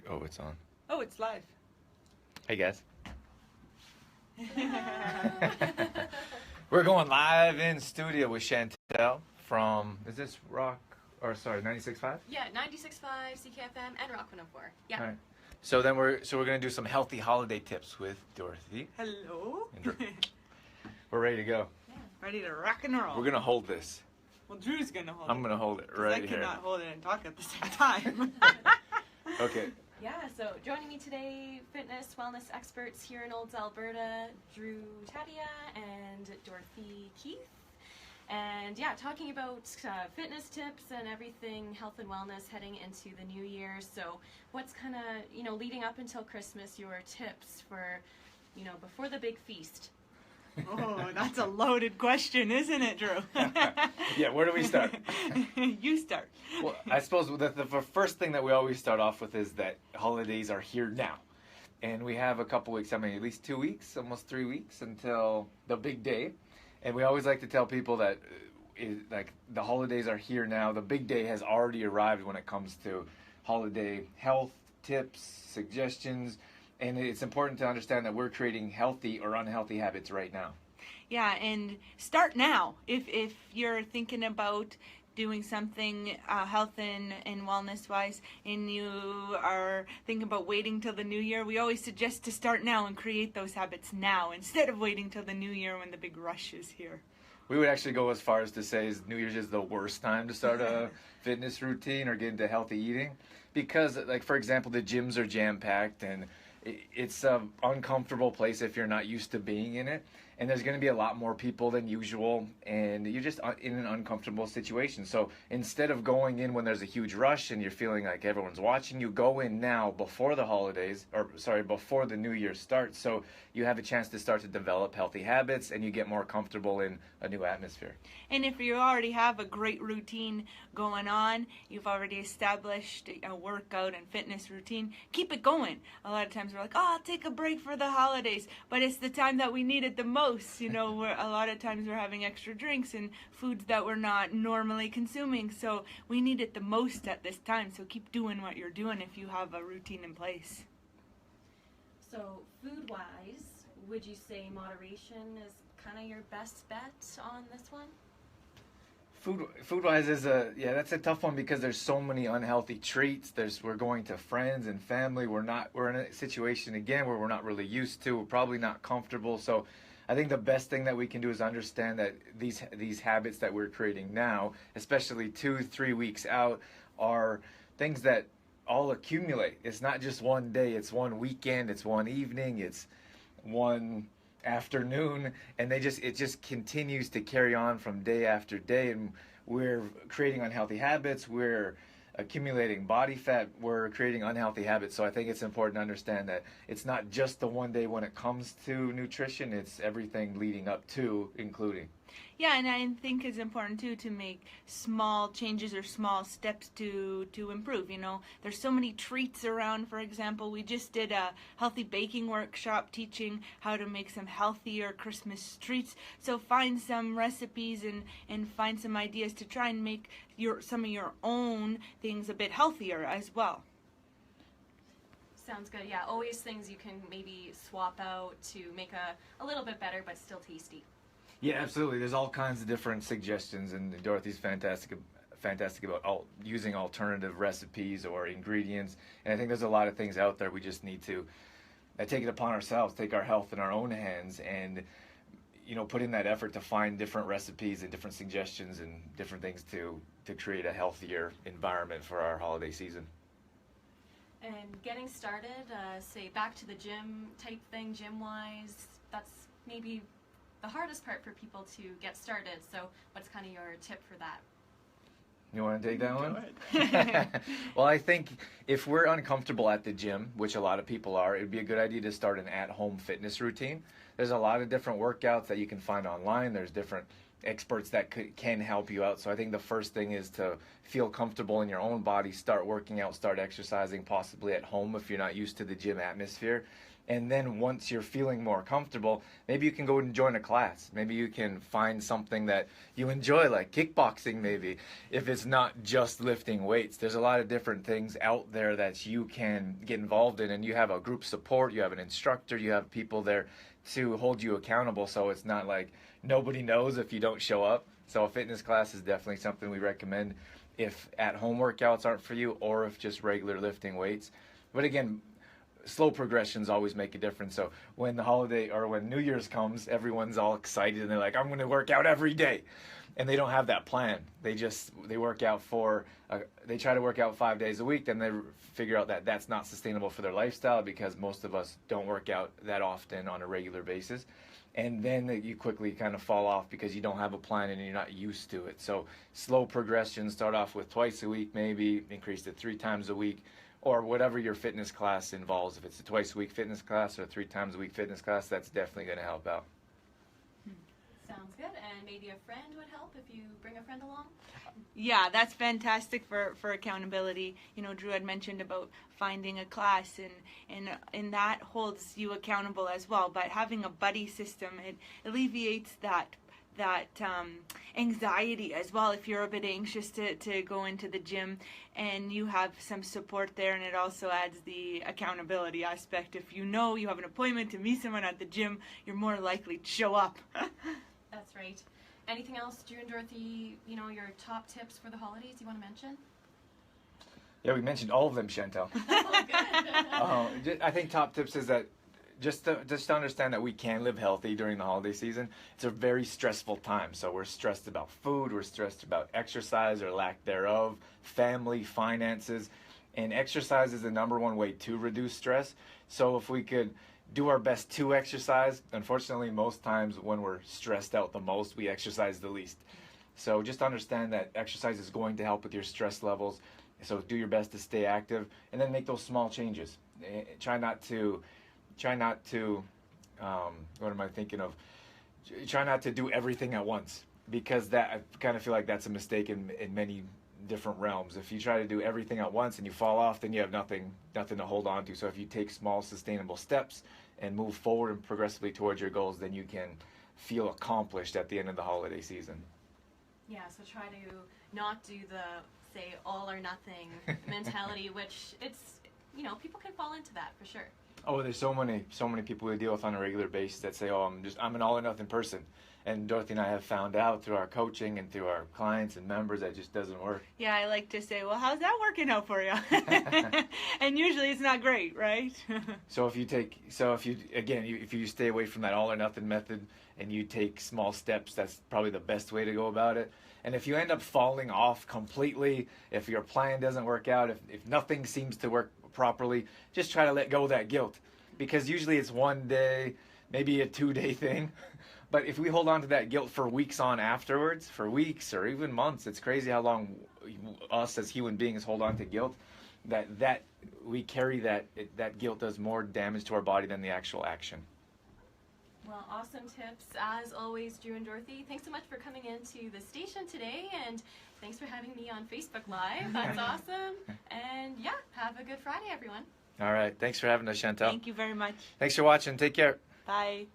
Oh, it's on. Oh, it's live. Hey guys. We're going live in studio with Chantel from, is this Rock, or sorry, 96.5? Yeah, 96.5 CKFM and Rock 104. Yeah. All right. So then we're going to do some healthy holiday tips with Dorothy. Hello. We're ready to go. Yeah, ready to rock and roll. We're going to hold this. Well, Drew's going to hold it. I'm going to hold it right here. I cannot hold it and talk at the same time. Okay. Yeah, so joining me today, fitness, wellness experts here in Olds, Alberta, Drew Tadia and Dorothy Keith. And yeah, talking about fitness tips and everything, health and wellness heading into the new year. So what's kind of, leading up until Christmas, your tips for, before the big feast? Oh, that's a loaded question, isn't it, Drew? Yeah, where do we start? You start. Well, I suppose the first thing that we always start off with is that holidays are here now. And we have a couple weeks, at least 2 weeks, almost 3 weeks until the big day. And we always like to tell people that the holidays are here now. The big day has already arrived when it comes to holiday health tips, suggestions. And it's important to understand that we're creating healthy or unhealthy habits right now. Yeah, and start now. If you're thinking about doing something health and wellness wise, and you are thinking about waiting till the new year, we always suggest to start now and create those habits now instead of waiting till the new year when the big rush is here. We would actually go as far as to say New Year's is the worst time to start a fitness routine or get into healthy eating, because, like, for example, the gyms are jam-packed and it's an uncomfortable place if you're not used to being in it, and there's going to be a lot more people than usual, and you're just in an uncomfortable situation. So instead of going in when there's a huge rush and you're feeling like everyone's watching you, go in now before the holidays, before the new year starts, so you have a chance to start to develop healthy habits and you get more comfortable in a new atmosphere. And if you already have a great routine going on, you've already established a workout and fitness routine, keep it going. A lot of times we're like, oh, I'll take a break for the holidays, but it's the time that we need it the most. Where a lot of times we're having extra drinks and foods that we're not normally consuming, so we need it the most at this time. So keep doing what you're doing if you have a routine in place. So food-wise, would you say moderation is kind of your best bet on this one? Food-wise is that's a tough one, because there's so many unhealthy treats. We're going to friends and family. We're in a situation again where we're not really used to. We're probably not comfortable. So I think the best thing that we can do is understand that these habits that we're creating now, especially 2-3 weeks out, are things that all accumulate. It's not just one day. It's one weekend. It's one evening. It's one afternoon, and it just continues to carry on from day after day, and we're creating unhealthy habits, we're accumulating body fat, we're creating unhealthy habits. So I think it's important to understand that it's not just the one day when it comes to nutrition, it's everything leading up to, including. Yeah, and I think it's important too to make small changes or small steps to improve. There's so many treats around. For example, we just did a healthy baking workshop teaching how to make some healthier Christmas treats. So find some recipes and find some ideas to try and make some of your own things a bit healthier as well. Sounds good. Yeah, always things you can maybe swap out to make a little bit better but still tasty. Yeah, absolutely. There's all kinds of different suggestions, and Dorothy's fantastic about using alternative recipes or ingredients. And I think there's a lot of things out there. We just need to take it upon ourselves, take our health in our own hands, and put in that effort to find different recipes and different suggestions and different things to create a healthier environment for our holiday season. And getting started, say back to the gym type thing, gym-wise, that's maybe the hardest part for people to get started. So what's kind of your tip for that? You want to take that one? Go ahead. Well, I think if we're uncomfortable at the gym, which a lot of people are, it'd be a good idea to start an at-home fitness routine. There's a lot of different workouts that you can find online. There's different experts that can help you out. So I think the first thing is to feel comfortable in your own body, start working out, start exercising, possibly at home if you're not used to the gym atmosphere. And then once you're feeling more comfortable, maybe you can go and join a class. Maybe you can find something that you enjoy, like kickboxing maybe. If it's not just lifting weights, there's a lot of different things out there that you can get involved in. And you have a group support, you have an instructor, you have people there to hold you accountable. So it's not like nobody knows if you don't show up. So a fitness class is definitely something we recommend if at-home workouts aren't for you, or if just regular lifting weights. But again, slow progressions always make a difference. So when the holiday or when New Year's comes, everyone's all excited and they're like, I'm going to work out every day. And they don't have that plan. They work out they try to work out 5 days a week. Then they figure out that that's not sustainable for their lifestyle, because most of us don't work out that often on a regular basis. And then you quickly kind of fall off because you don't have a plan and you're not used to it. So slow progression, start off with twice a week, maybe increase it 3 times a week, or whatever your fitness class involves. If it's a twice a week fitness class or a 3 times a week fitness class, that's definitely going to help out. Sounds good. And maybe a friend would help if you bring a friend along? Yeah, that's fantastic for accountability. You know, Drew had mentioned about finding a class, and that holds you accountable as well. But having a buddy system, it alleviates that anxiety as well. If you're a bit anxious to go into the gym, and you have some support there, and it also adds the accountability aspect. If you know you have an appointment to meet someone at the gym, you're more likely to show up. That's right. Anything else, Drew and Dorothy, you know, your top tips for the holidays you want to mention? Yeah, we mentioned all of them, Chantel. Oh, good. I think top tips is that just to understand that we can live healthy during the holiday season. It's a very stressful time. So we're stressed about food, we're stressed about exercise or lack thereof, family, finances, and exercise is the #1 way to reduce stress. So if we could do our best to exercise, unfortunately most times when we're stressed out the most, we exercise the least. So just understand that exercise is going to help with your stress levels. So do your best to stay active, and then make those small changes. Try not to what am I thinking of? Try not to do everything at once, because that, I kind of feel like that's a mistake in many different realms. If you try to do everything at once and you fall off, then you have nothing to hold on to. So if you take small sustainable steps and move forward and progressively towards your goals, then you can feel accomplished at the end of the holiday season. Yeah, so try to not do the, say, all or nothing mentality, which it's, you know, people can fall into that for sure. Oh, there's so many people we deal with on a regular basis that say, oh, I'm an all or nothing person. And Dorothy and I have found out through our coaching and through our clients and members that just doesn't work. Yeah, I like to say, well, how's that working out for you? And usually it's not great, right? If you stay away from that all or nothing method and you take small steps, that's probably the best way to go about it. And if you end up falling off completely, if your plan doesn't work out, if nothing seems to work properly, just try to let go of that guilt, because usually it's 1 day, maybe a 2-day thing. But if we hold on to that guilt for weeks on afterwards, for weeks or even months, it's crazy how long us as human beings hold on to guilt. That we carry that guilt does more damage to our body than the actual action. Well, awesome tips as always, Drew and Dorothy. Thanks so much for coming into the station today, and thanks for having me on Facebook Live. That's awesome. And yeah, have a good Friday, everyone. All right. Thanks for having us, Chantel. Thank you very much. Thanks for watching. Take care. Bye.